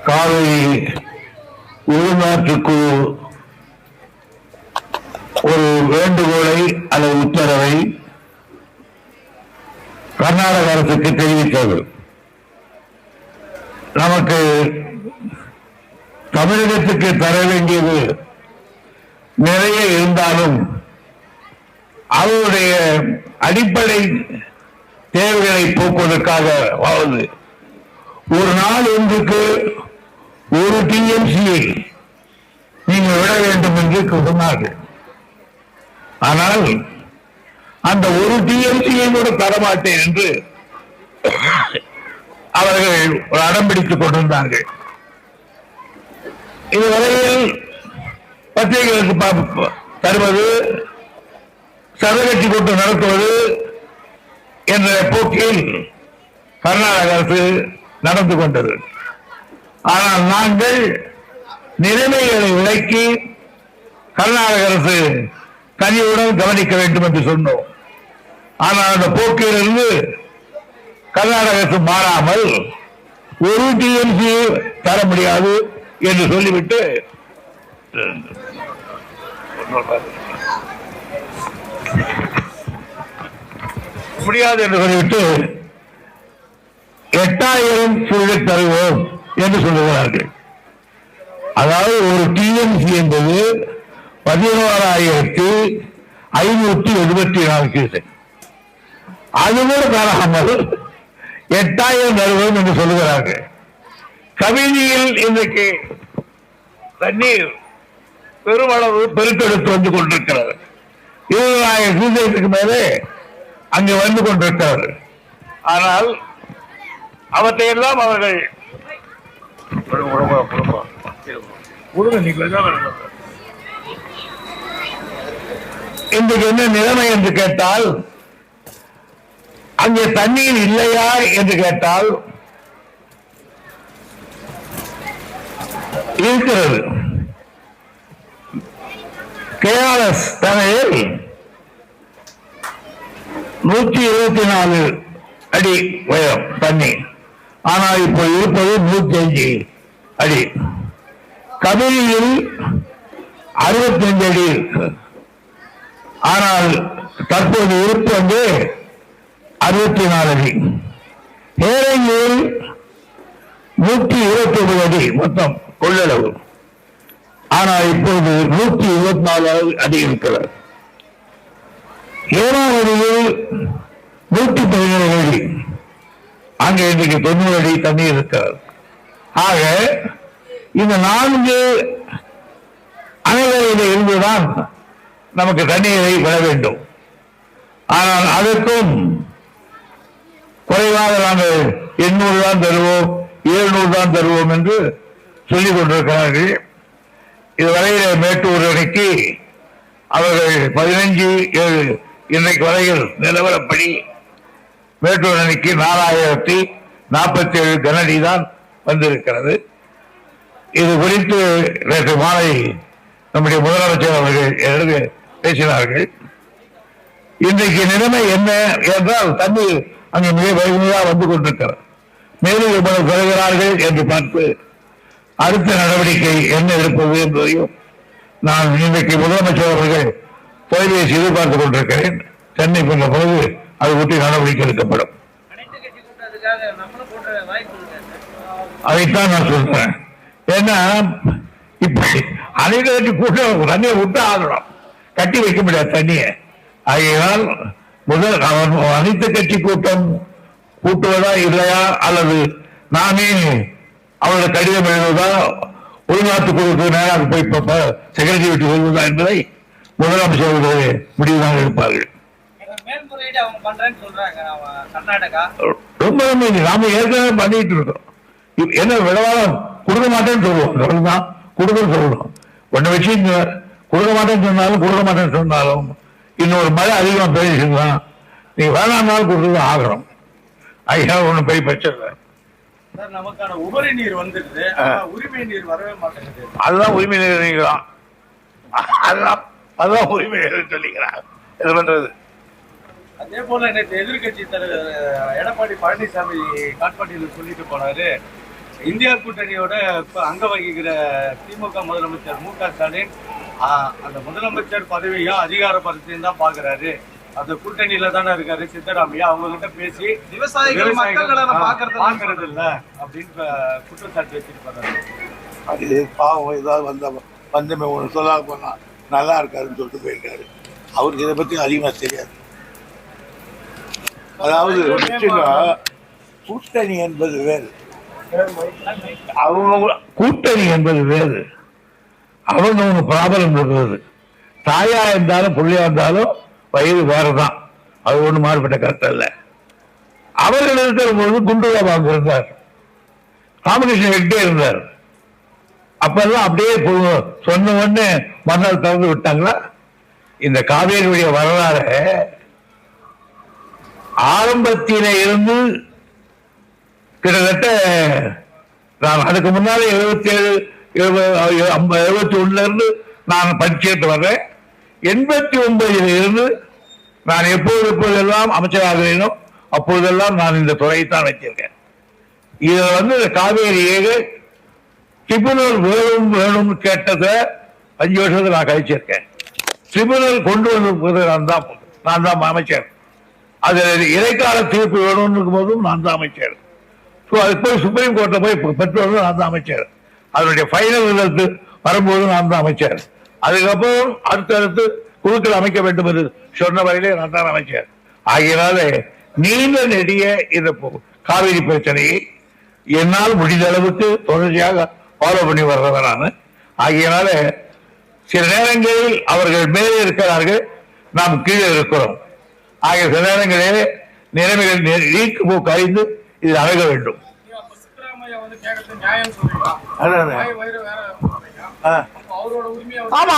காவிரி உள்நாட்டுக்குழு ஒரு வேண்டுகோளை அல்லது உத்தரவை கர்நாடக அரசுக்கு தெரிவித்தது. நமக்கு தமிழகத்துக்கு தர வேண்டியது நிறைய இருந்தாலும் அவருடைய அடிப்படை தேவைகளை போக்குவதற்காக ஒரு நாள் ஒன்றுக்கு ஒரு டிஎம்சியை நீங்கள் விட வேண்டும் என்று சொன்னார்கள். ஆனால் அந்த ஒரு டிஎம்சியை கூட தரமாட்டேன் என்று அவர்கள் ஒரு அடம் பிடித்துக் கொண்டிருந்தார்கள். இதுவரையில் பத்திரிகைகளுக்கு தருவது, சதகட்சி கூட்டம் நடத்துவது என்ற போக்கில் கர்நாடக அரசு நடந்து கொண்டது. ஆனால் நாங்கள் நிலைமைகளை விளக்கி கர்நாடக அரசு கனிவுடன் கவனிக்க வேண்டும் என்று சொன்னோம். ஆனால் அந்த போக்கிலிருந்து கர்நாடக அரசு மாறாமல் ஒரு டிஎம்சி தர முடியாது என்று சொல்லிவிட்டு முடியாது என்று சொல்லிவிட்டு 8000 சொல்லை தருவோம் என்று சொல்லுகிறார்கள். அதாவது ஒரு டிஎம்சி என்பது 11,574 கியூசெக். அதுவும் தராமல் 8000 தருவோம் என்று சொல்லுகிறார்கள். கவிதையில் இன்றைக்கு தண்ணீர் பெருமளவு பெருக்கெடுத்து வந்து கொண்டிருக்கிறது. 20,000 கியூசெக்கு மேலே அங்கு வந்து கொண்டிருக்கிறது. ஆனால் அவற்றையெல்லாம் அவர்கள் இன்றைக்கு என்ன நிலைமை என்று கேட்டால், அங்கே தண்ணீர் இல்லையா என்று கேட்டால் இருக்கிறது. கேஆர்எஸ் தரையில் 124 அடி உயரம் தண்ணீர். ஆனால் இப்போ இருப்பது 105 அடி. கபிலியில் 65 அடி இருக்கு. ஆனால் தற்போது இருப்பு வந்து 64 அடி. ஏழையில் 129 அடி மொத்தம் கொள்ளளவு. ஆனால் இப்போது 124 அடி இருக்கிறது. ஏழாவதியில் 117 அடி. அங்கே இன்றைக்கு 90 அடி தண்ணீர் இருக்கிறது. ஆக இந்த 4 அணைகளில் இருந்துதான் நமக்கு தண்ணீரை விட வேண்டும். ஆனால் அதற்கும் குறைவாக நாங்கள் 800 தான் தருவோம், 700 தான் தருவோம் என்று சொல்லிக் கொண்டிருக்கிறார்கள். இதுவரையில மேட்டூர் அணைக்கு அவர்கள் 15/7 இன்றைக்கு வரையில் நிலவரப்படி மேட்டூர் அணைக்கு 4047 கனஅடி தான் வந்திருக்கிறது. இது குறித்து நேற்று மாலை நம்முடைய முதலமைச்சர் அவர்கள் பேசினார்கள். இன்றைக்கு நிலைமை என்ன என்றால், தண்ணீர் அங்கு மிக வேகமாக வந்து கொண்டிருக்கிறது. மேலும் இவ்வளவு குறைகிறார்கள் என்று பார்த்து அடுத்த நடவடிக்கை என்ன எடுப்பது என்பதையும் நான் இன்றைக்கு முதலமைச்சர் அவர்கள் தொலைபேசி எதிர்பார்த்துக் கொண்டிருக்கிறேன். சென்னை போன்ற போது அது ஒட்டி நடவடிக்கை எடுக்கப்படும். அதைத்தான் நான் சொல்றேன். ஏன்னா இப்படி அனைத்து கூட்டம் தண்ணியை விட்டு ஆகணும், கட்டி வைக்க முடியாது தண்ணியை. ஆகையால் முதல் அனைத்து கட்சி கூட்டம் கூட்டுவதா இல்லையா, அல்லது நானே அவருடைய கடிதம் எழுதுவதா, உள்நாட்டு குழுக்கு நேராக போய் செக்ரட்டரி விட்டு சொல்வதா என்பதை முதலமைச்சர் முடிவுதான் எடுப்பார்கள். ரொம்ப நாம ஏற்கனவே பண்ணிட்டு இருக்கோம். என்ன விடவாரம் கொடுக்க மாட்டேன்னு சொல்லுவோம், தான் கொடுக்க சொல்லணும். ஒன்ன வச்சு கொடுக்க மாட்டேன்னு சொன்னாலும் கொடுக்க மாட்டேன்னு சொன்னாலும் இன்னொரு மழை அதிகமா பேசிதான் நீ வேணாம்னாலும் கொடுத்துதான் ஆகணும். ஐயா ஒண்ணு போய் பிரச்சனை. நமக்கான உபரி நீர் வந்துருது, உரிமை நீர் வரவே மாட்டேங்குது. அதுதான் உரிமை நீர், அதுதான் உரிமை நீர் சொல்லிக்கிறாங்க. இது பண்றது. அதே போல நேற்று எதிர்கட்சி தலைவர் எடப்பாடி பழனிசாமி காட்பாடியில் சொல்லிட்டு போனாரு, இந்தியா கூட்டணியோட இப்ப அங்க வகிக்கிற திமுக முதலமைச்சர் மு க ஸ்டாலின் அந்த முதலமைச்சர் பதவியும் அதிகார பதத்தையும் தான் பாக்குறாரு. அந்த கூட்டணியில தானே இருக்காரு சித்தராமையா. அவங்க கிட்ட பேசி விவசாயிகள் பாக்குறது இல்ல அப்படின்னு குற்றச்சாட்டு வச்சிருப்பாரு. அது பாவம் ஏதாவது வந்தமே ஒன்று சொல்ல போனா நல்லா இருக்காருன்னு சொல்லிட்டு போயிருக்காரு. அவருக்கு இதை பத்தி அதிகமாக தெரியாது. அதாவது கூட்டணி என்பது வேறு, அவங்க கூட்டணி என்பது வேறு. அவங்க ப்ராப்ளம் இருக்கிறது. தாயா இருந்தாலும் பிள்ளையா இருந்தாலும் வயது வேறதான். அது ஒண்ணு மாறுபட்ட கருத்து அல்ல. அவர்கள் இருக்கிற போது குண்டுலா பாபு இருந்தார், ராமகிருஷ்ணன் ஹெக்டே இருந்தார். அப்பெல்லாம் அப்படியே சொன்ன உடனே மறுநாள் திறந்து விட்டாங்களா? இந்த காவேரியுடைய வரலாறு ஆரம்பத்தில இருந்து கிட்டத்தட்ட நான் அதுக்கு முன்னாலே 77 இருந்து நான் படிச்சுட்டு வர்றேன். 89 இருந்து நான் எப்போதெல்லாம் அமைச்சராகிறேனோ அப்போதெல்லாம் நான் இந்த துறையைத்தான் வச்சிருக்கேன். இதுல காவேரியை ட்ரிபுனல் வேணும்னு கேட்டதை 5 வருஷத்துல நான் கழிச்சிருக்கேன். ட்ரிபுனல் கொண்டு வந்த நான் தான் அமைச்சர். அது இடைக்கால தீர்ப்பு வேணும்னு இருக்கும் போதும் நான் தான் அமைச்சர். அது போய் சுப்ரீம் கோர்ட்டை போய் பெற்றோரும் நான் தான் அமைச்சர். அதனுடைய ஃபைனல் ரிசல்ட் வரும்போது நான் தான் அமைச்சர். அதுக்கப்புறம் அடுத்தடுத்து குழுக்கள் அமைக்க வேண்டும் என்று சொன்ன வரையிலே நான் தான் அமைச்சர். ஆகையினால நீண்ட நெடிய இந்த காவிரி பிரச்சனையை என்னால் முடிந்த அளவுக்கு தொடர்ச்சியாக ஃபாலோ பண்ணி வர்றவன் நான். ஆகையினால சில நேரங்களில் அவர்கள் மேலே இருக்கிறார்கள், நாம் கீழே இருக்கிறோம். ஆகிய சில நேரங்களிலே நிலைமைகள் நீக்கு போக்கு அறிந்து இது அழக வேண்டும். ஆமா,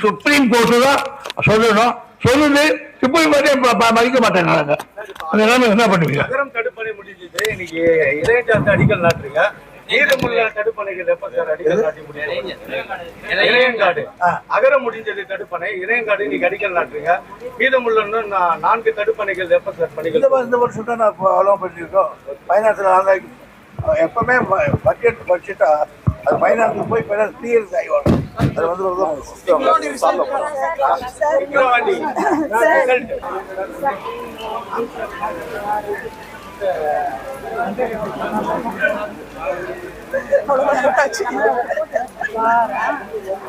சுப்ரீம் கோர்ட்டு தான் சொல்லணும். சொல்லுது சுப்ரீம் கோர்ட்டே மதிக்க மாட்டேங்கிறாங்க. அந்த நிலைமை என்ன பண்ணுவீங்க? தடுப்பணை முடிஞ்சது. இன்னைக்கு இளையஞ்சாத்து அடிக்கல் நாட்டுங்க. நீதமுள்ள தடுப்பணைகள் எப்ப சார் அடிக்கல் நாட்டி முடியும்? இளையங்காடு அகரம் முடிஞ்சது தடுப்பணை. இளையங்காடு இன்னைக்கு அடிக்கல் நாட்டுங்க. மீதமுள்ள 4 தடுப்பணைகள் எப்ப சார் பணிகள்? இந்த வருஷம் தான் நான் அலோ பண்ணியிருக்கோம். ஃபைனான்ஸ்ல எப்பவுமே பட்ஜெட்டா அது ஃபைனான்ஸ் போய் ஃபைனான்ஸ் கிளியர் ஆகிவாங்க. அது வந்து